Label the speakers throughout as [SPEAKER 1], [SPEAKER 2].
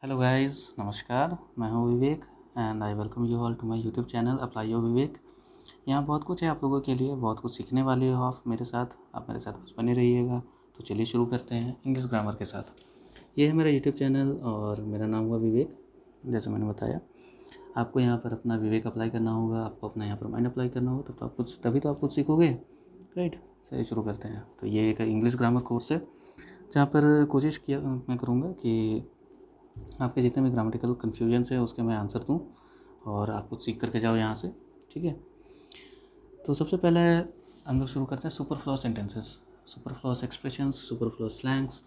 [SPEAKER 1] Hello guys, नमस्कार। मैं हूं Vivek and I welcome you all to my YouTube channel apply your Vivek. यहाँ बहुत कुछ है आप लोगों के लिए, बहुत कुछ सीखने वाले हो आप मेरे साथ। आप मेरे साथ बस बने रहिएगा। तो चलिए शुरू करते हैं इंग्लिश ग्रामर के साथ। ये है मेरा यूट्यूब चैनल और मेरा नाम हुआ विवेक। जैसे मैंने बताया, आपको यहाँ पर अपना विवेक अप्लाई करना होगा, आपको अपना यहाँ पर माइंड अप्लाई करना होगा, तभी तो आप कुछ सीखोगे, राइट। चलिए शुरू करते हैं। तो ये एक इंग्लिश ग्रामर कोर्स है जहाँ पर कोशिश किया मैं करूँगा कि आपके जितने भी ग्रामेटिकल कन्फ्यूजन्स है उसके मैं आंसर दूँ और आप कुछ सीख करके जाओ यहाँ से, ठीक है। तो सबसे पहले हम लोग शुरू करते हैं superfluous sentences, superfluous expressions, superfluous slangs.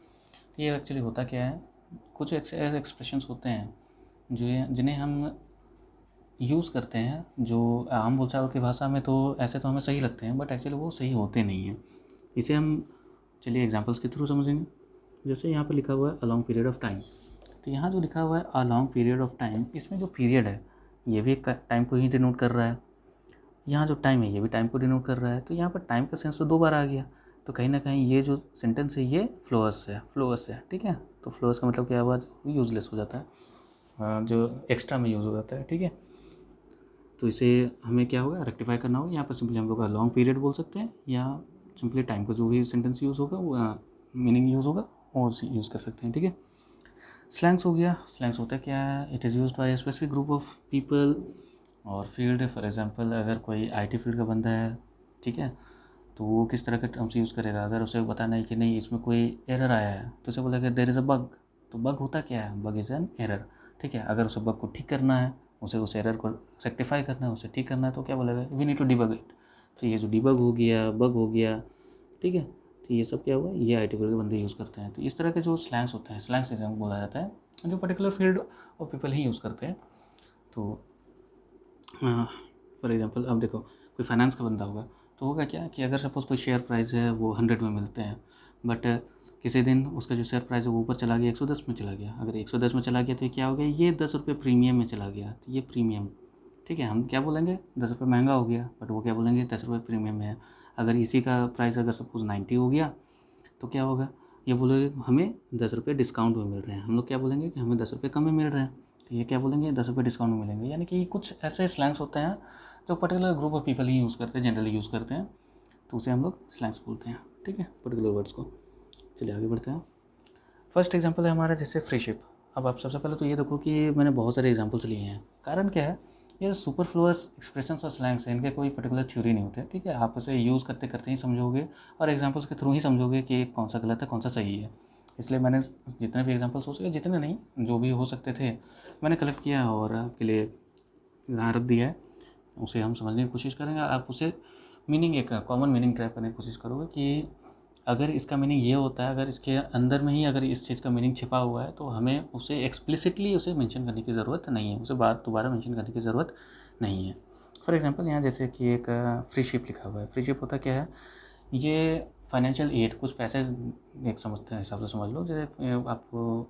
[SPEAKER 1] ये एक्चुअली होता क्या है, कुछ ऐसे एक्सप्रेशंस होते हैं जो जिन्हें हम यूज़ करते हैं, जो आम बोलचाल की भाषा में तो ऐसे तो हमें सही लगते हैं, बट एक्चुअली वो सही होते नहीं हैं। इसे हम चलिए एग्जांपल्स के थ्रू समझेंगे। जैसे यहाँ पर लिखा हुआ है a long period of time. तो यहाँ जो लिखा हुआ है a long period of time, इसमें जो पीरियड है ये भी एक टाइम को ही डिनोट कर रहा है। यहाँ जो टाइम है ये भी टाइम को डिनोट कर रहा है। तो यहाँ पर टाइम का सेंस तो दो बार आ गया। तो कहीं ना कहीं ये जो सेंटेंस है ये फ्लोअस है, ठीक है। तो फ्लोअस का मतलब क्या हुआ, यूजलेस हो जाता है, जो एक्स्ट्रा में यूज़ हो जाता है, ठीक है। तो इसे हमें क्या होगा, रेक्टिफाई करना होगा। यहाँ पर सिंपली हम लोग लॉन्ग पीरियड बोल सकते हैं या सिंपली टाइम का जो भी सेंटेंस यूज़ होगा वो मीनिंग यूज़ होगा और यूज़ कर सकते हैं, ठीक है। स्लैंग्स हो गया। स्लैंग्स होता है क्या है, it is used by specific group of people और फील्ड। फॉर एग्जांपल अगर कोई आईटी फील्ड का बंदा है, ठीक है, तो वो किस तरह के टर्म्स यूज़ करेगा। अगर उसे बताना है कि नहीं इसमें कोई एरर आया है तो उसे बोलेगा देयर इज़ अ बग। तो बग होता क्या है, बग इज़ एन एरर, ठीक है। अगर उसे बग को ठीक करना है, उसे उस एरर को रेक्टिफाई करना है, उसे ठीक करना है, तो क्या बोलेगा, we need to debug it. तो ये जो डिबग हो गया, बग हो गया, ठीक है। तो ये सब क्या हुआ, ये आई टी फील्ड के बंदे यूज़ करते हैं। तो इस तरह के जो स्लैंग्स होते हैं, स्लैंग्स एग्जाम बोला जाता है, जो particular field of people he use करते हैं। तो फॉर एग्जांपल अब देखो, कोई फाइनेंस का बंदा होगा तो होगा क्या कि अगर सपोज़ कोई शेयर प्राइस है वो 100 में मिलते हैं, बट किसी दिन उसका जो शेयर प्राइस है वो ऊपर चला गया, 110 में चला गया। अगर 110 में चला गया तो ये क्या हो गया, ये 10 रुपये प्रीमियम में चला गया। तो ये प्रीमियम, ठीक है। हम क्या बोलेंगे, 10 रुपये महंगा हो गया, बट वो क्या बोलेंगे, 10 रुपये प्रीमियम में है। अगर इसी का प्राइस अगर सपोज़ 90 हो गया तो क्या होगा, ये बोलेंगे हमें 10 रुपये डिस्काउंट में मिल रहे हैं। हम लोग क्या बोलेंगे कि हमें 10 रुपये कम में मिल रहे हैं। तो ये क्या बोलेंगे, 10 रुपये डिस्काउंट में मिलेंगे। यानी कि कुछ ऐसे स्लैंग्स होते हैं जो particular group of people he use करते हैं, जनरली यूज़ करते हैं, तो उसे हम लोग स्लैंग्स बोलते हैं, ठीक है, पर्टिकुलर वर्ड्स को। चलिए आगे बढ़ते हैं। फर्स्ट एग्जांपल है हमारा जैसे फ्रीशिप। अब आप सबसे पहले तो ये देखो कि मैंने बहुत सारे एग्जांपल्स लिए हैं। कारण क्या है, ये सुपरफ्लुअस एक्सप्रेशंस और स्लैंग्स हैं, इनके कोई पर्टिकुलर थ्योरी नहीं होते, ठीक है। आप उसे यूज़ करते करते ही समझोगे और एग्जांपल्स के थ्रू ही समझोगे कि कौन सा गलत है कौन सा सही है। इसलिए मैंने जितने भी एग्जांपल्स हो सके, जितने नहीं जो भी हो सकते थे मैंने कलेक्ट किया और आपके लिए यहाँ रख दिया है। उसे हम समझने की कोशिश करेंगे। आप उसे मीनिंग, एक कॉमन मीनिंग ट्रैप करने की कोशिश करोगे कि अगर इसका मीनिंग ये होता है, अगर इसके अंदर में ही अगर इस चीज़ का मीनिंग छिपा हुआ है तो हमें उसे एक्सप्लिसिटली उसे मेंशन करने की ज़रूरत नहीं है, उसे बात दोबारा मेंशन करने की ज़रूरत नहीं है। फॉर एग्जांपल यहाँ जैसे कि एक फ्री शिप लिखा हुआ है। फ्री शिप होता क्या है, ये फाइनेंशियल एड, कुछ पैसे एक समझते हैं हिसाब से समझ लो। जैसे आपको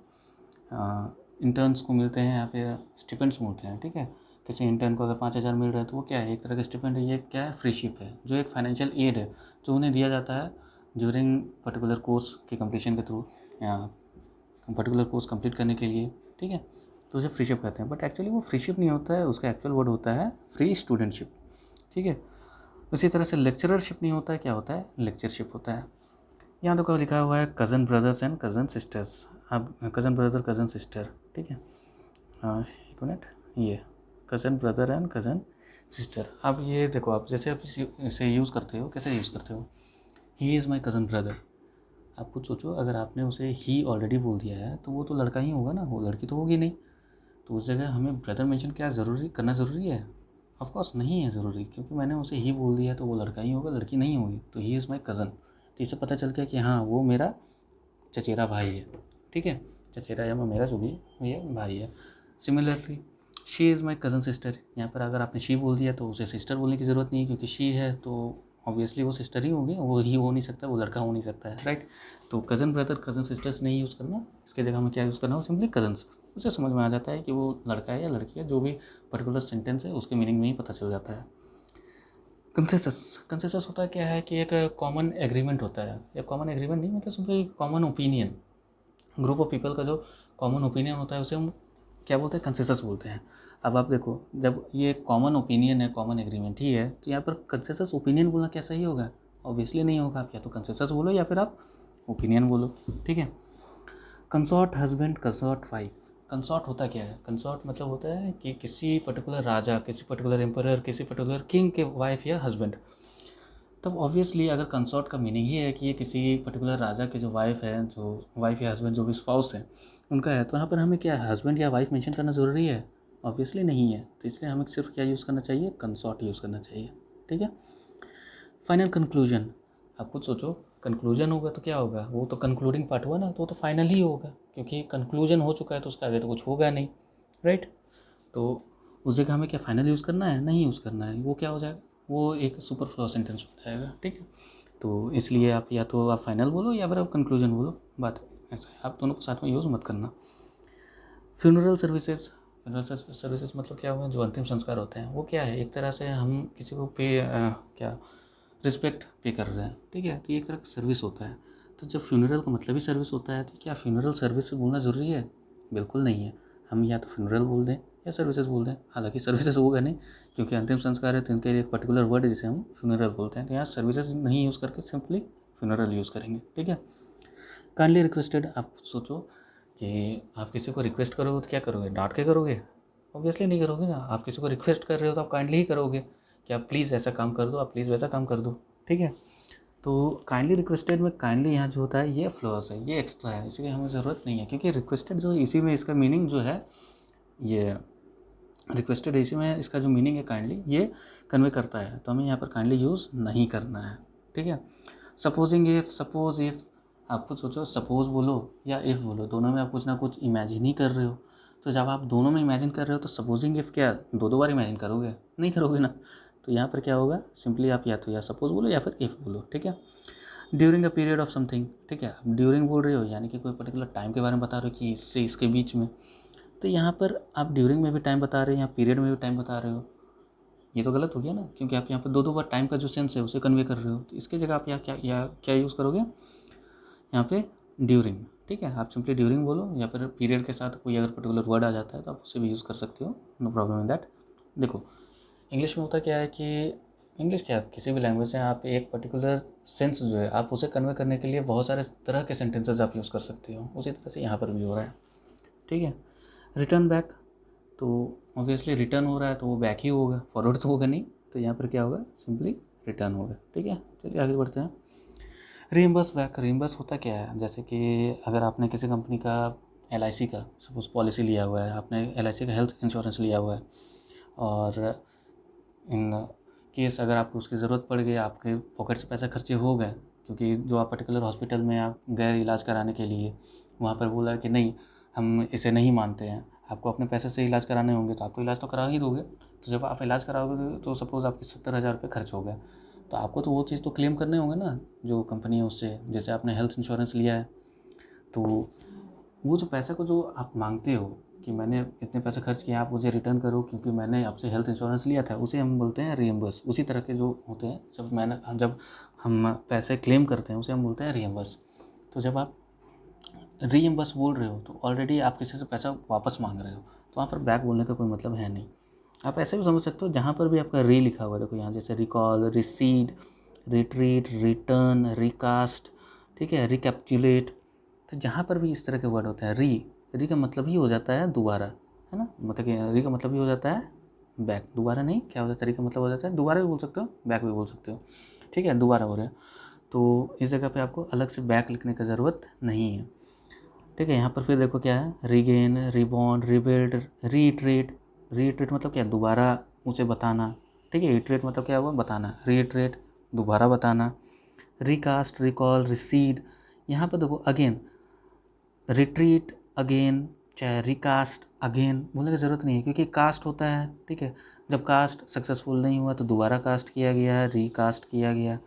[SPEAKER 1] इंटर्न्स को मिलते हैं या फिर स्टिपेंड्स मिलते हैं, ठीक है। किसी इंटर्न को अगर 5,000 मिल रहा है तो वो क्या है, एक तरह का स्टिपेंड है। ये क्या है, फ्रीशिप है, जो एक फाइनेंशियल एड है जो उन्हें दिया जाता है ड्यूरिंग पर्टिकुलर कोर्स के कंप्लीशन के थ्रू या पर्टिकुलर कोर्स कंप्लीट करने के लिए, ठीक है। तो उसे फ्रीशिप कहते हैं, बट एक्चुअली वो फ्रीशिप नहीं होता है, उसका एक्चुअल वर्ड होता है फ्री स्टूडेंटशिप, ठीक है। उसी तरह से लेक्चररशिप नहीं होता है, क्या होता है, लेक्चरशिप होता है। यहाँ देखो लिखा हुआ है cousin brothers and cousin sisters. अब कज़न ब्रदर कज़न सिस्टर, ठीक है, एक मिनट, ये cousin brother and cousin sister. अब ये देखो, आप जैसे आप इसे यूज़ करते हो, कैसे यूज़ करते हो, he is my cousin brother. आप खुद सोचो, अगर आपने उसे ही ऑलरेडी बोल दिया है तो वो तो लड़का ही होगा ना, वो लड़की तो होगी नहीं। तो उस जगह हमें ब्रदर मेंशन क्या ज़रूरी करना ज़रूरी है, ऑफ कोर्स नहीं है ज़रूरी, क्योंकि मैंने उसे ही बोल दिया तो वो लड़का ही होगा, लड़की नहीं होगी। तो ही इज़ माई कज़न, तो इससे पता चल गया कि हाँ वो मेरा चचेरा भाई है, ठीक है। चचेरा या मेरा जो भी ये भाई है। Similarly she is my cousin sister. यहाँ पर अगर आपने शी बोल दिया तो उसे सिस्टर बोलने की ज़रूरत नहीं है, क्योंकि शी है तो ऑब्वियसली वो सिस्टर ही होगी, वो ही हो नहीं सकता, वो लड़का हो नहीं सकता है, राइट। तो कज़न ब्रदर कज़न सिस्टर्स नहीं यूज़ करना, इसके जगह हमें क्या यूज़ करना हो, सिंपली कज़न्स। उसे समझ में आ जाता है कि वो लड़का है या लड़की है, जो भी पर्टिकुलर सेंटेंस है उसके मीनिंग में ही पता चल जाता है। कंसेसस होता है क्या है कि एक कॉमन एग्रीमेंट होता है, या कॉमन एग्रीमेंट नहीं मतलब simply common opinion, group of people का जो कॉमन ओपिनियन होता है उसे हम क्या बोलते हैं, कंसेंसस बोलते हैं। अब आप देखो, जब ये कॉमन ओपिनियन है, कॉमन एग्रीमेंट ही है, तो यहाँ पर कंसेंसस ओपिनियन बोलना क्या सही होगा? ऑब्वियसली नहीं होगा। आप या तो कंसेंसस बोलो या फिर आप ओपिनियन बोलो, ठीक है। Consort husband, consort wife. Consort होता क्या है? कंसॉर्ट मतलब होता है कि किसी पर्टिकुलर राजा, किसी पर्टिकुलर एम्परर, किसी पर्टिकुलर किंग के वाइफ या हस्बैंड। तब ऑब्वियसली अगर कंसॉर्ट का मीनिंग ये है कि ये किसी पर्टिकुलर राजा की जो वाइफ है, जो वाइफ या हस्बैंड, जो भी स्पाउस है उनका है, तो यहाँ पर हमें क्या हस्बैंड या वाइफ मेंशन करना ज़रूरी है? ऑब्वियसली नहीं है। तो इसलिए हमें सिर्फ क्या यूज़ करना चाहिए? कंसॉर्ट यूज़ करना चाहिए, ठीक है। Final conclusion. आप खुद सोचो, कंक्लूजन होगा तो क्या होगा? वो तो कंक्लूडिंग पार्ट हुआ ना, तो वो तो फाइनल ही होगा, क्योंकि कंक्लूजन हो चुका है तो उसके आगे तो कुछ होगा नहीं, राइट। तो उस जगह हमें क्या फाइनल यूज़ करना है? नहीं यूज़ करना है। वो क्या हो जाएगा? वो एक सुपरफ्लुअस सेंटेंस हो जाएगा, ठीक है। तो इसलिए आप या तो आप फाइनल बोलो या फिर आप कंक्लूजन बोलो, बात ऐसा है। आप दोनों को साथ में यूज़ मत करना। Funeral services. फ्यूनरल सर्विसेज मतलब क्या हुआ? जो अंतिम संस्कार होते हैं वो क्या है? एक तरह से हम किसी को क्या रिस्पेक्ट पे कर रहे हैं, ठीक है। तो ये एक तरह का सर्विस होता है। तो जब फ्यूनरल का मतलब ही सर्विस होता है, तो क्या फ्यूनरल सर्विस बोलना ज़रूरी है? बिल्कुल नहीं है। हम या तो फ्यूनरल बोल दें या सर्विसेज बोल दें। हालांकि सर्विसेज होगा नहीं, क्योंकि अंतिम संस्कार है तो इनके लिए एक पर्टिकुलर वर्ड जिसे हम फ्यूनरल बोलते हैं। तो यहाँ सर्विसेज नहीं यूज़ करके सिंपली फ्यूनरल यूज़ करेंगे, ठीक है। Kindly requested. आप सोचो कि आप किसी को रिक्वेस्ट करोगे तो क्या करोगे? डांट के करोगे? ऑब्वियसली नहीं करोगे ना। आप किसी को रिक्वेस्ट कर रहे हो तो आप काइंडली ही करोगे कि आप प्लीज़ ऐसा काम कर दो, आप प्लीज़ वैसा काम कर दो, ठीक है। तो काइंडली रिक्वेस्टेड में काइंडली यहाँ जो होता है ये फ्लॉस है, ये एक्स्ट्रा है, इसलिए हमें ज़रूरत नहीं है, क्योंकि रिक्वेस्टेड जो इसी में इसका मीनिंग जो है, ये रिक्वेस्टेड इसी में इसका जो मीनिंग है काइंडली, ये कन्वे करता है। तो हमें यहाँ पर काइंडली यूज़ नहीं करना है, ठीक है। Supposing if, suppose if. आप खुद सोचो, सपोज बोलो या इफ़ बोलो, दोनों में आप कुछ ना कुछ इमेजिन ही कर रहे हो। तो जब आप दोनों में इमेजिन कर रहे हो तो सपोजिंग इफ़ क्या दो दो बार इमेजिन करोगे? नहीं करोगे ना। तो यहाँ पर क्या होगा? सिंपली आप या तो या सपोज बोलो या फिर इफ़ बोलो, ठीक है। During a period of something, ठीक है। आप ड्यूरिंग बोल रहे हो यानी कि कोई पर्टिकुलर टाइम के बारे में बता रहे हो कि इससे इसके बीच में। तो यहाँ पर आप ड्यूरिंग में भी टाइम बता रहे हो, यहाँ पीरियड में भी टाइम बता रहे हो। ये तो गलत हो गया ना, क्योंकि आप यहाँ पर दो दो बार टाइम का जो सेंस है उसे कन्वे कर रहे हो। तो इसकी जगह आप यहाँ क्या यूज़ करोगे? यहाँ पे ड्यूरिंग, ठीक है। आप सिंपली ड्यूरिंग बोलो, या फिर पीरियड के साथ कोई अगर पर्टिकुलर वर्ड आ जाता है तो आप उसे भी यूज़ कर सकते हो, नो प्रॉब्लम इन दैट। देखो, इंग्लिश में होता क्या है कि इंग्लिश क्या, किसी भी लैंग्वेज में आप एक पर्टिकुलर सेंस जो है आप उसे कन्वे करने के लिए बहुत सारे तरह के सेंटेंसेस आप यूज़ कर सकते हो। उसी तरह से यहाँ पर भी हो रहा है, ठीक है। रिटर्न बैक, तो ऑब्वियसली रिटर्न हो रहा है तो वो बैक ही होगा, फॉरवर्ड तो होगा नहीं। तो यहाँ पर क्या होगा? सिंपली रिटर्न होगा, ठीक है। चलिए आगे बढ़ते हैं। Reimburse back. रीइंबर्स होता क्या है? जैसे कि अगर आपने किसी कंपनी का LIC का सपोज पॉलिसी लिया हुआ है, आपने LIC का हेल्थ इंश्योरेंस लिया हुआ है, और इन केस अगर आपको उसकी ज़रूरत पड़ गई, आपके पॉकेट से पैसा खर्चे हो गए, क्योंकि जो आप पर्टिकुलर हॉस्पिटल में आप गए इलाज कराने के लिए, वहाँ पर बोला कि नहीं हम इसे नहीं मानते हैं, आपको अपने पैसे से इलाज कराने होंगे, तो आपको इलाज तो करा ही दोगे। तो जब आप इलाज कराओगे तो सपोज़ आपके 70,000 रुपये खर्च हो गए, तो आपको तो वो चीज़ तो क्लेम करने होंगे ना, जो कंपनी है उससे। जैसे आपने हेल्थ इंश्योरेंस लिया है, तो वो जो पैसे को जो आप मांगते हो कि मैंने इतने पैसे खर्च किए, आप मुझे रिटर्न करो क्योंकि मैंने आपसे हेल्थ इंश्योरेंस लिया था, उसे हम बोलते हैं रीइंबर्स। उसी तरह के जो होते हैं, जब हम पैसे क्लेम करते हैं उसे हम बोलते हैं रीइंबर्स। तो जब आप रीइंबर्स बोल रहे हो तो ऑलरेडी आप किसी से पैसा वापस मांग रहे हो, तो वहाँ पर बैक बोलने का कोई मतलब है नहीं। आप ऐसे भी समझ सकते हो, जहाँ पर भी आपका री लिखा हुआ है, देखो यहाँ जैसे recall, recede, retreat, return, recast, ठीक है, रिकैप्चुलेट। तो जहाँ पर भी इस तरह के वर्ड होते हैं, री का मतलब ही हो जाता है दोबारा, है ना। मतलब कि री का मतलब ही हो जाता है बैक, दोबारा नहीं। क्या हो जाता है? री का मतलब हो जाता है दोबारा भी बोल सकते हो, बैक भी बोल सकते हो, ठीक है, दोबारा हो रहे हो। तो इस जगह पे आपको अलग से बैक लिखने की ज़रूरत नहीं है, ठीक है। यहाँ पर फिर देखो क्या है, regain, rebound, rebuild, retreat. Retreat मतलब क्या? दोबारा उसे बताना, ठीक है। इटरेट मतलब क्या हुआ? बताना। रीट्रेट दोबारा बताना। Recast, recall, recede. यहाँ पर देखो अगेन, रिट्रीट अगेन, चाहे रिकास्ट अगेन बोलने की ज़रूरत नहीं है, क्योंकि कास्ट होता है, ठीक है। जब कास्ट सक्सेसफुल नहीं हुआ तो दोबारा कास्ट किया गया, रिकास्ट किया गया।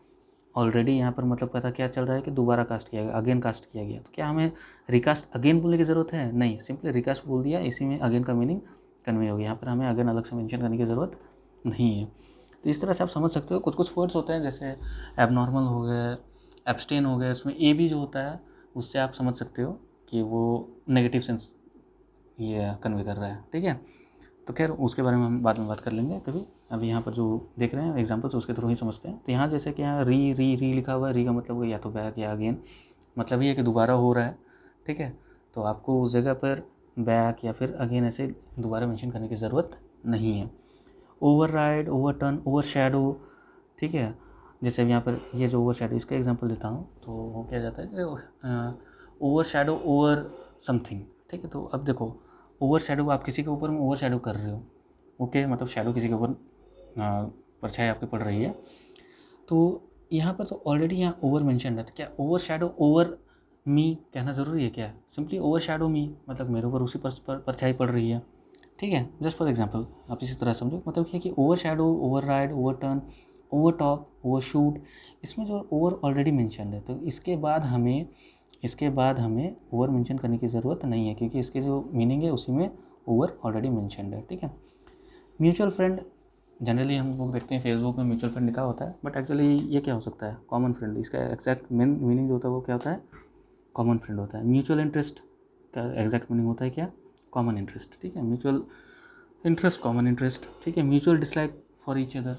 [SPEAKER 1] ऑलरेडी यहाँ पर मतलब पता क्या चल रहा है कि दोबारा कास्ट किया गया, अगेन कास्ट किया गया। तो क्या हमें रिकास्ट अगेन बोलने की ज़रूरत है? नहीं, सिंपली रिकास्ट बोल दिया, इसी में अगेन का मीनिंग कन्वे हो गया। यहाँ पर हमें अगेन अलग से मेंशन करने की ज़रूरत नहीं है। तो इस तरह से आप समझ सकते हो। कुछ कुछ वर्ड्स होते हैं जैसे एबनॉर्मल हो गए, एब्सटेन हो गए, इसमें ए भी जो होता है उससे आप समझ सकते हो कि वो नेगेटिव सेंस ये कन्वे कर रहा है, ठीक है। तो खैर उसके बारे में हम बाद में बात कर लेंगे कभी। अभी यहाँ पर जो देख रहे हैं एग्जाम्पल्स उसके थ्रू ही समझते हैं। तो यहाँ जैसे कि यहाँ री री री लिखा हुआ है, री का मतलब हुआ या तो बैक या अगेन, मतलब ये है कि दोबारा हो रहा है, ठीक है। तो आपको उस जगह पर बैक या फिर अगेन ऐसे दोबारा मेंशन करने की ज़रूरत नहीं है। ओवरराइड, ओवरटर्न, ओवरशैडो, ठीक है। जैसे अब यहाँ पर ये जो ओवरशैडो, इसका एग्जांपल देता हूँ तो वो क्या जाता है, ओवरशैडो ओवर समथिंग, ठीक है। तो अब देखो ओवरशैडो, आप किसी के ऊपर में ओवरशैडो कर रहे हो, ओके, मतलब शैडो किसी के ऊपर परछाई आपके पड़ रही है। तो यहाँ पर तो ऑलरेडी यहाँ ओवर मेंशन है, तो क्या ओवरशैडो ओवर मी कहना ज़रूरी है क्या? सिंपली ओवरशैडो मी, मतलब मेरे ऊपर उसी पर परछाई पड़ रही है, ठीक है। जस्ट फॉर एग्जांपल आप इसी तरह समझो, मतलब क्या कि ओवरशैडो, ओवरराइड, ओवरटर्न, ओवरटॉप, ओवरशूट, इसमें जो ओवर ऑलरेडी मेंशन है, तो इसके बाद हमें ओवर मेंशन करने की ज़रूरत नहीं है, क्योंकि इसके जो मीनिंग है उसी में ओवर ऑलरेडी मेंशनड है, ठीक है। म्यूचुअल फ्रेंड, जनरली हम लोग देखते हैं फेसबुक में म्यूचुअल फ्रेंड लिखा होता है, बट एक्चुअली ये क्या हो सकता है? Common friend. इसका एग्जैक्ट मीनिंग जो होता है वो क्या होता है? कॉमन फ्रेंड होता है। म्यूचुअल इंटरेस्ट का एग्जैक्ट मीनिंग होता है क्या? कॉमन इंटरेस्ट, ठीक है। म्यूचुअल इंटरेस्ट, कॉमन इंटरेस्ट, ठीक है। Mutual dislike for each other,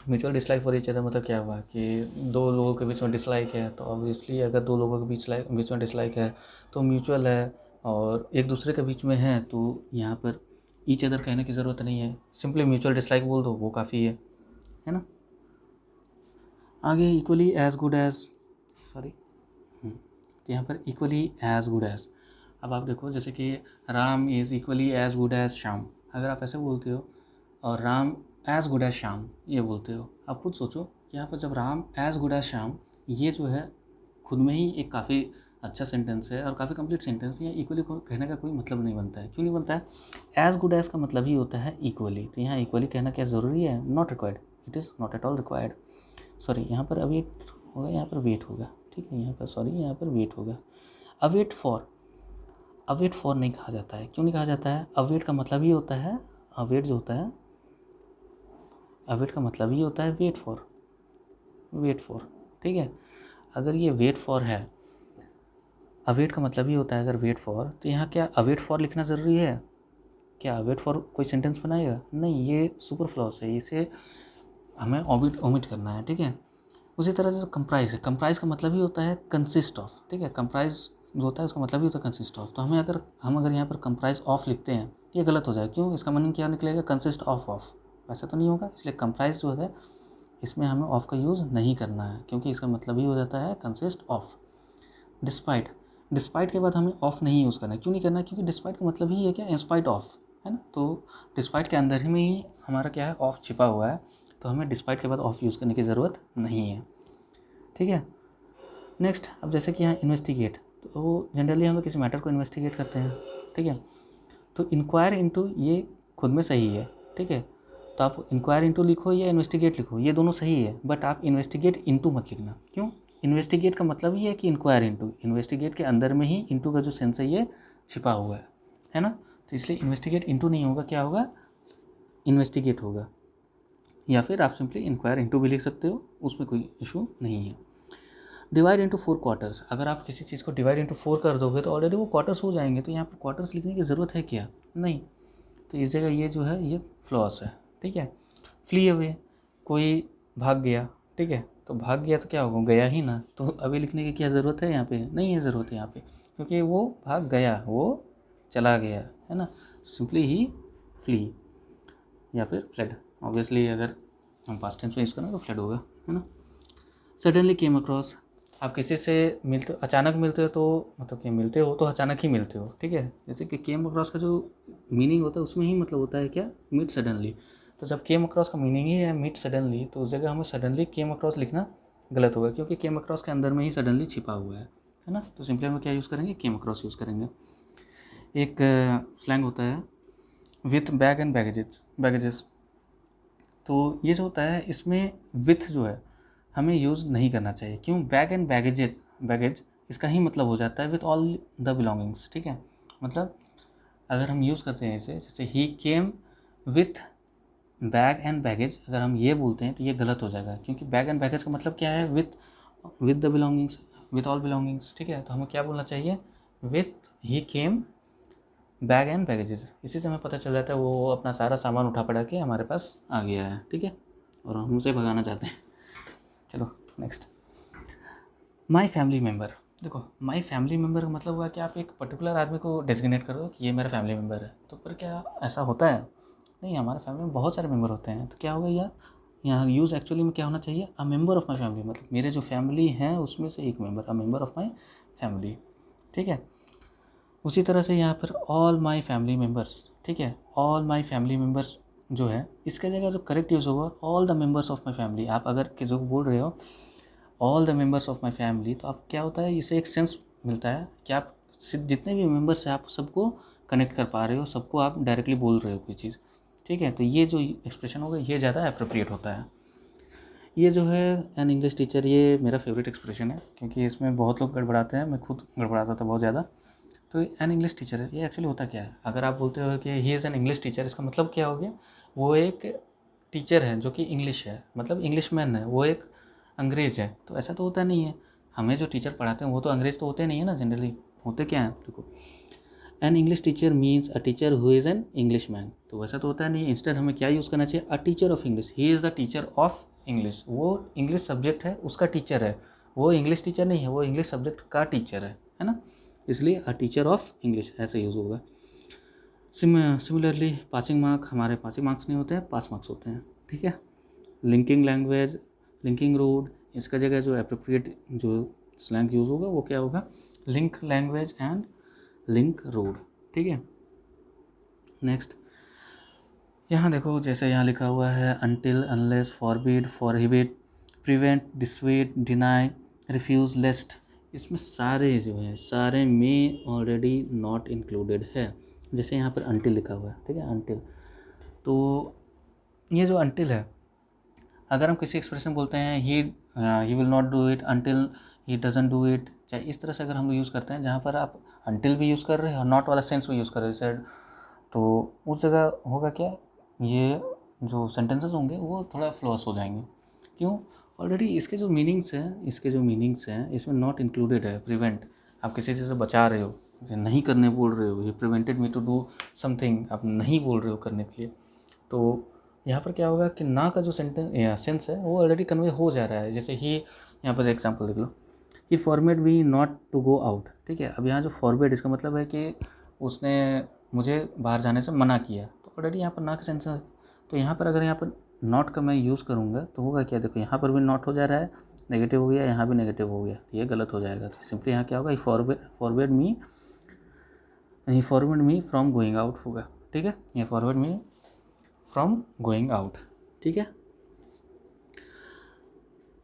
[SPEAKER 1] mutual dislike for each other मतलब क्या हुआ कि दो लोगों के बीच में डिसलाइक है, तो ऑब्वियसली अगर दो लोगों के बीच में डिसलाइक है तो म्यूचुअल है, और एक दूसरे के बीच में है तो यहाँ पर ईच अदर कहने की ज़रूरत नहीं है, सिंपली म्यूचुअल डिसलाइक बोल दो, वो काफ़ी है ना। आगे equally as good as, sorry, तो यहाँ पर इक्वली एज गुड एज। अब आप देखो जैसे कि Ram is equally as good as Shyam, अगर आप ऐसे बोलते हो, और Ram as good as Shyam ये बोलते हो, आप खुद सोचो कि यहाँ पर जब Ram as good as Shyam, ये जो है खुद में ही एक काफ़ी अच्छा सेंटेंस है और काफ़ी कंप्लीट सेंटेंस है। इक्वली कहने का कोई मतलब नहीं बनता है। क्यों नहीं बनता है? एज गुड एज का मतलब ही होता है इक्वली, तो यहाँ इक्वली कहना क्या ज़रूरी है? Not required, it is not at all required. Sorry, यहाँ पर अवेट होगा, यहाँ पर वेट होगा, ठीक है। यहाँ पर सॉरी, यहाँ पर वेट होगा। अवेट फॉर, अवेट फॉर नहीं कहा जाता है। क्यों नहीं कहा जाता है? अवेट का मतलब ही होता है, अवेट जो होता है, अवेट का मतलब ही होता है वेट फॉर, वेट फॉर, ठीक है। अगर ये वेट फॉर है, अवेट का मतलब ही होता है अगर वेट फॉर, तो यहाँ क्या अवेट फॉर लिखना ज़रूरी है? क्या अवेट फॉर कोई सेंटेंस बनाएगा? नहीं, ये सुपर फ्लॉस है, इसे हमें ओमिट करना है, ठीक है। उसी तरह से कंप्राइज है, कंप्राइज का मतलब ही होता है कंसिस्ट ऑफ, ठीक है। कंप्राइज जो होता है उसका मतलब ही होता है कंसिस्ट ऑफ। तो हम अगर यहाँ पर कंप्राइज ऑफ लिखते हैं ये गलत हो जाए। क्यों? इसका मीनिंग क्या निकलेगा? कंसिस्ट ऑफ, वैसा तो नहीं होगा। इसलिए कंप्राइज जो है इसमें हमें ऑफ का यूज़ नहीं करना है, क्योंकि इसका मतलब ही हो जाता है कंसिस्ट ऑफ। डिस्पाइट, डिस्पाइट के बाद हमें ऑफ नहीं यूज़ करना है। क्यों नहीं करना है? क्योंकि डिस्पाइट का मतलब ही है क्या? इंस्पाइट ऑफ, है ना। तो डिस्पाइट के अंदर ही में ही हमारा क्या है? ऑफ छिपा हुआ है, तो हमें डिस्पाइट के बाद ऑफ यूज़ करने की ज़रूरत नहीं है, ठीक है। नेक्स्ट, अब जैसे कि यहाँ इन्वेस्टिगेट, तो जनरली हम लोग किसी मैटर को इन्वेस्टिगेट करते हैं, ठीक है। तो इंक्वायर इनटू ये खुद में सही है, ठीक है। तो आप इंक्वायर इनटू लिखो या इन्वेस्टिगेट लिखो, ये दोनों सही है, बट आप इन्वेस्टिगेट इनटू मत लिखना। क्यों? इन्वेस्टिगेट का मतलब ही है कि इंक्वायर इनटू, इन्वेस्टिगेट के अंदर में ही इनटू का जो सेंस है ये छिपा हुआ है ना। तो इसलिए इन्वेस्टिगेट इनटू नहीं होगा, क्या होगा? इन्वेस्टिगेट होगा। या फिर आप सिंपली इंक्वायर इनटू भी लिख सकते हो, उसमें कोई इशू नहीं है। डिवाइड इंटू 4 क्वार्टर्स, अगर आप किसी चीज़ को डिवाइड इंटू 4 कर दोगे तो ऑलरेडी वो क्वार्टर्स हो जाएंगे, तो यहाँ पर क्वार्टर्स लिखने की ज़रूरत है क्या? नहीं। तो इस जगह ये जो है ये फ्लॉस है, ठीक है। फ्ली अवे, कोई भाग गया, ठीक है। तो भाग गया तो क्या होगा? गया ही ना, तो अवे लिखने की क्या ज़रूरत है? यहाँ पे नहीं है ज़रूरत है यहाँ पे, क्योंकि वो भाग गया, वो चला गया, है ना। सिंपली ही फ्ली या फिर फ्लड, ऑब्वियसली अगर हम पास्ट टेंस में यूज़ करें तो फ्लड होगा, है ना। सडनली केम अक्रॉस, आप किसी से मिलते हो, अचानक मिलते हो, तो मतलब कि मिलते हो तो अचानक ही मिलते हो, ठीक है। जैसे कि केम अक्रॉस का जो मीनिंग होता है उसमें ही मतलब होता है क्या? Meet suddenly. तो जब केम अक्रॉस का मीनिंग ही है मीट सडनली, तो उस जगह हमें सडनली केम अक्रॉस लिखना गलत होगा, क्योंकि केम अक्रॉस के अंदर में ही सडनली छिपा हुआ है ना। तो सिंपली हम क्या यूज़ करेंगे? केम अक्रॉस यूज़ करेंगे। एक स्लैंग होता है विथ बैग एंड बैगेजेस, तो ये जो होता है इसमें विथ जो है हमें यूज़ नहीं करना चाहिए। क्यों? बैग एंड बैगेज इसका ही मतलब हो जाता है विथ ऑल द बिलोंगिंग्स, ठीक है। मतलब अगर हम यूज़ करते हैं इसे, जैसे ही came with bag and baggage, अगर हम ये बोलते हैं तो ये गलत हो जाएगा, क्योंकि बैग एंड बैगेज का मतलब क्या है? With the belongings, with all belongings, ठीक है। तो हमें क्या बोलना चाहिए? With he came bag and baggages, इसी से हमें पता चल जाता है वो अपना सारा सामान उठा पड़ा के हमारे पास आ गया है, ठीक है, और हम उसे भगाना चाहते हैं। चलो नेक्स्ट, माई फैमिली मेम्बर। देखो माई फैमिली मेम्बर का मतलब हुआ कि आप एक पर्टिकुलर आदमी को डेजिग्नेट करो कि ये मेरा फैमिली मेम्बर है, तो पर क्या ऐसा होता है? नहीं, हमारे फैमिली में बहुत सारे मेम्बर होते हैं, तो क्या होगा यार, यहाँ यूज़ एक्चुअली में क्या होना चाहिए, a member of my family, मतलब मेरे जो फैमिली हैं उसमें से एक member, a member of my family, ठीक है। उसी तरह से यहाँ पर ऑल माई फैमिली मेम्बर्स, ठीक है, ऑल माई फैमिली मेम्बर्स जो है, इसका जगह जो करेक्ट यूज़ होगा all the members of my family. आप अगर किसी को बोल रहे हो all the members of my family, तो आप क्या होता है, इससे एक सेंस मिलता है कि आप जितने भी मेम्बर्स हैं आप सबको कनेक्ट कर पा रहे हो, सबको आप डायरेक्टली बोल रहे हो कोई चीज़, ठीक है। तो ये जो एक्सप्रेशन होगा ये ज़्यादा अप्रोप्रिएट होता है। ये जो है एन इंग्लिश टीचर, ये मेरा फेवरेट एक्सप्रेशन है क्योंकि इसमें बहुत लोग गड़बड़ाते हैं, मैं खुद गड़बड़ाता था बहुत ज़्यादा। तो एन इंग्लिश टीचर है, ये एक्चुअली होता क्या है, अगर आप बोलते हो कि he is an English teacher, इसका मतलब क्या हो गया, वो एक टीचर है जो कि इंग्लिश है, मतलब इंग्लिश मैन है, वो एक अंग्रेज़ है। तो ऐसा तो होता नहीं है, हमें जो टीचर पढ़ाते हैं वो तो अंग्रेज़ तो होते नहीं है ना जनरली, होते क्या हैं देखो, an English teacher means a teacher who is an English man, तो वैसा तो होता नहीं। इंस्टेड हमें क्या यूज़ करना चाहिए, a teacher of English, he is the teacher of English, वो इंग्लिश सब्जेक्ट है उसका टीचर है, वो इंग्लिश टीचर नहीं है, वो इंग्लिश सब्जेक्ट का टीचर है ना, इसलिए अ टीचर ऑफ इंग्लिश ऐसे यूज़ होगा। सिमिलरली पासिंग मार्क, हमारे पासिंग मार्क्स नहीं होते हैं, पास मार्क्स होते हैं, ठीक है। लिंकिंग लैंग्वेज, लिंकिंग रूड, इसका जगह जो अप्रोप्रिएट जो स्लैंग यूज़ होगा वो क्या होगा, link language and link rude, ठीक है। नेक्स्ट, यहाँ देखो जैसे यहाँ लिखा हुआ है until, unless, forbid, prohibit, prevent, dissuade, deny, refuse, lest, इसमें सारे जो है सारे में ऑलरेडी नॉट इंक्लूडेड है। जैसे यहाँ पर अनटिल लिखा हुआ है, ठीक है, अनटिल, तो ये जो अनटिल है, अगर हम किसी एक्सप्रेशन बोलते हैं he will not do it until he doesn't do it, चाहे इस तरह से अगर हम यूज़ करते हैं जहाँ पर आप अनटिल भी यूज़ कर रहे हैं और नॉट वाला सेंस भी यूज़ कर रहे हैं सर, तो उस जगह होगा क्या, ये जो सेंटेंसेस होंगे वो थोड़ा फ्लॉस हो जाएंगे। क्यों? ऑलरेडी इसके जो मीनिंग्स हैं, इसमें नॉट इंक्लूडेड है। प्रिवेंट, आप किसी चीज़ से बचा रहे हो, जैसे नहीं करने बोल रहे हो, ये prevented me to do something, आप नहीं बोल रहे हो करने के लिए, तो यहाँ पर क्या होगा कि ना का जो सेंस है वो ऑलरेडी कन्वे हो जा रहा है। जैसे ही यहाँ पर एग्जाम्पल देख लो, he forbade me not to go out, ठीक है। अब यहाँ जो फॉरमेड, इसका मतलब है कि उसने मुझे बाहर जाने से मना किया, तो ऑलरेडी यहाँ पर ना का सेंस है। तो यहाँ पर अगर यहाँ पर नॉट का मैं यूज़ करूँगा तो होगा क्या, देखो यहाँ पर भी नॉट हो जा रहा है, नेगेटिव हो गया, यहाँ भी नेगेटिव हो गया, ये गलत हो जाएगा। तो सिंपली यहाँ क्या होगा, he forbade me from going out होगा, ठीक है, ये forbade me from going out, ठीक है।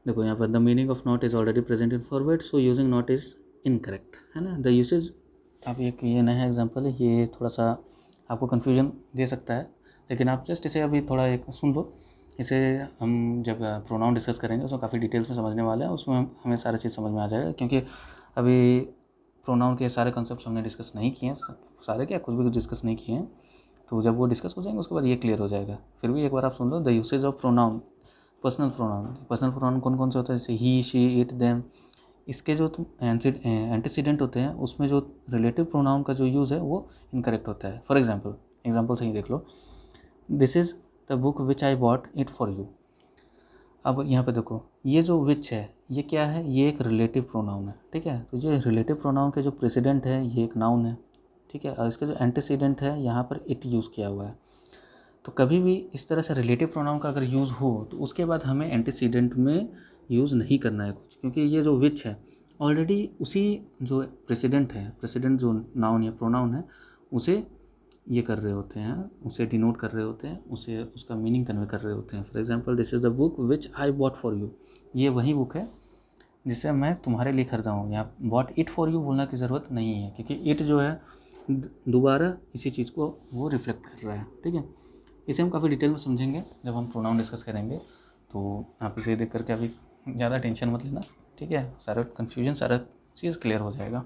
[SPEAKER 1] देखो यहाँ पर the meaning of not is already present in forbade, so using not is incorrect, है ना। द यूसेज, अब एक ये नया एग्जांपल है, ये थोड़ा सा आपको कन्फ्यूजन दे सकता है, लेकिन आप जस्ट इसे अभी थोड़ा एक सुन लो। इसे हम जब प्रोनाउन डिस्कस करेंगे उसमें काफ़ी डिटेल्स में समझने वाले हैं, उसमें हमें सारी चीज़ समझ में आ जाएगा, क्योंकि अभी प्रोनाउन के सारे कॉन्सेप्ट्स हमने डिस्कस नहीं किए हैं, सारे क्या कुछ भी डिस्कस नहीं किए हैं, तो जब वो डिस्कस हो जाएंगे उसके बाद ये क्लियर हो जाएगा। फिर भी एक बार आप सुन लो, the usage of pronoun, personal pronoun कौन कौन से होते हैं, जैसे ही, शी, इट, देम, इसके जो एंटीसीडेंट होते हैं उसमें जो रिलेटिव प्रोनाउन का जो यूज़ है वो इनकरेक्ट होता है। फॉर एग्जाम्पल से ही देख लो, this is the book which I bought it for you. अब यहाँ पे देखो ये जो विच है ये क्या है, ये एक रिलेटिव प्रोनाउन है, ठीक है। तो ये रिलेटिव प्रोनाउन के जो प्रेसिडेंट है ये एक नाउन है, ठीक है, और इसका जो एंटीसीडेंट है यहाँ पर इट यूज़ किया हुआ है। तो कभी भी इस तरह से रिलेटिव प्रोनाउन का अगर यूज़ हो तो उसके बाद हमें एंटीसीडेंट में यूज़ नहीं करना है कुछ, क्योंकि ये जो विच है ऑलरेडी उसी जो प्रेसिडेंट जो नाउन या प्रोनाउन है उसे ये कर रहे होते हैं, उसे डिनोट कर रहे होते हैं, उसे उसका मीनिंग कन्वे कर रहे होते हैं। For example, this is the book which I bot for you, ये वही बुक है जिसे मैं तुम्हारे लिए खरीदा हूँ। यहाँ बॉट इट फॉर यू बोलने की ज़रूरत नहीं है, क्योंकि इट जो है दोबारा इसी चीज़ को वो रिफ्लेक्ट कर रहा है, ठीक है। इसे हम काफ़ी डिटेल में समझेंगे जब हम प्रोनाउन डिस्कस करेंगे, तो आप इसे देख करके अभी ज़्यादा टेंशन मत लेना, ठीक है, सारा कन्फ्यूजन सारा चीज़ क्लियर हो जाएगा,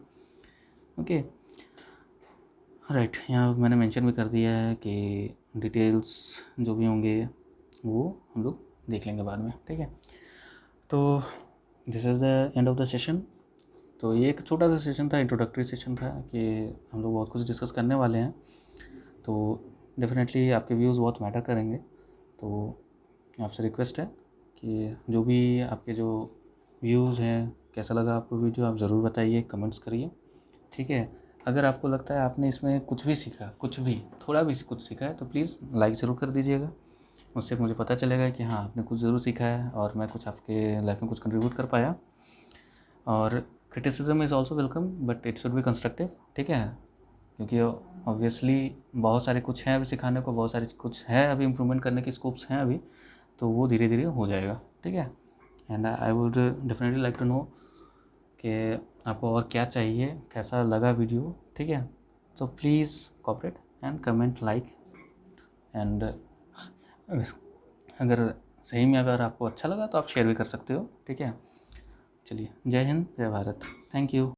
[SPEAKER 1] ओके। राइट, यहाँ मैंने मेंशन भी कर दिया है कि डिटेल्स जो भी होंगे वो हम लोग देख लेंगे बाद में, ठीक है। तो this is the end of the session. तो ये एक छोटा सा सेशन था, इंट्रोडक्टरी सेशन था कि हम लोग बहुत कुछ डिस्कस करने वाले हैं, तो डेफिनेटली आपके व्यूज़ बहुत मैटर करेंगे। तो आपसे रिक्वेस्ट है कि जो भी आपके जो व्यूज़ हैं, कैसा लगा आपको वीडियो, आप ज़रूर बताइए, कमेंट्स करिए, ठीक है। अगर आपको लगता है आपने इसमें कुछ भी सीखा, कुछ भी थोड़ा भी कुछ सीखा है, तो प्लीज़ लाइक ज़रूर कर दीजिएगा। उससे मुझे पता चलेगा कि हाँ, आपने कुछ ज़रूर सीखा है और मैं कुछ आपके लाइफ में कुछ कंट्रीब्यूट कर पाया। और criticism is also welcome, but it should be constructive, ठीक है। क्योंकि ऑब्वियसली बहुत सारे कुछ है अभी सिखाने को, बहुत सारे कुछ है अभी इम्प्रूवमेंट करने के स्कोप्स हैं अभी, तो वो धीरे धीरे हो जाएगा, ठीक है। And I would definitely like to know कि आपको और क्या चाहिए, कैसा लगा वीडियो, ठीक है। तो please cooperate and comment like. And अगर सही में अगर आपको अच्छा लगा तो आप शेयर भी कर सकते हो, ठीक है। चलिए, जय हिंद, जय भारत, थैंक यू।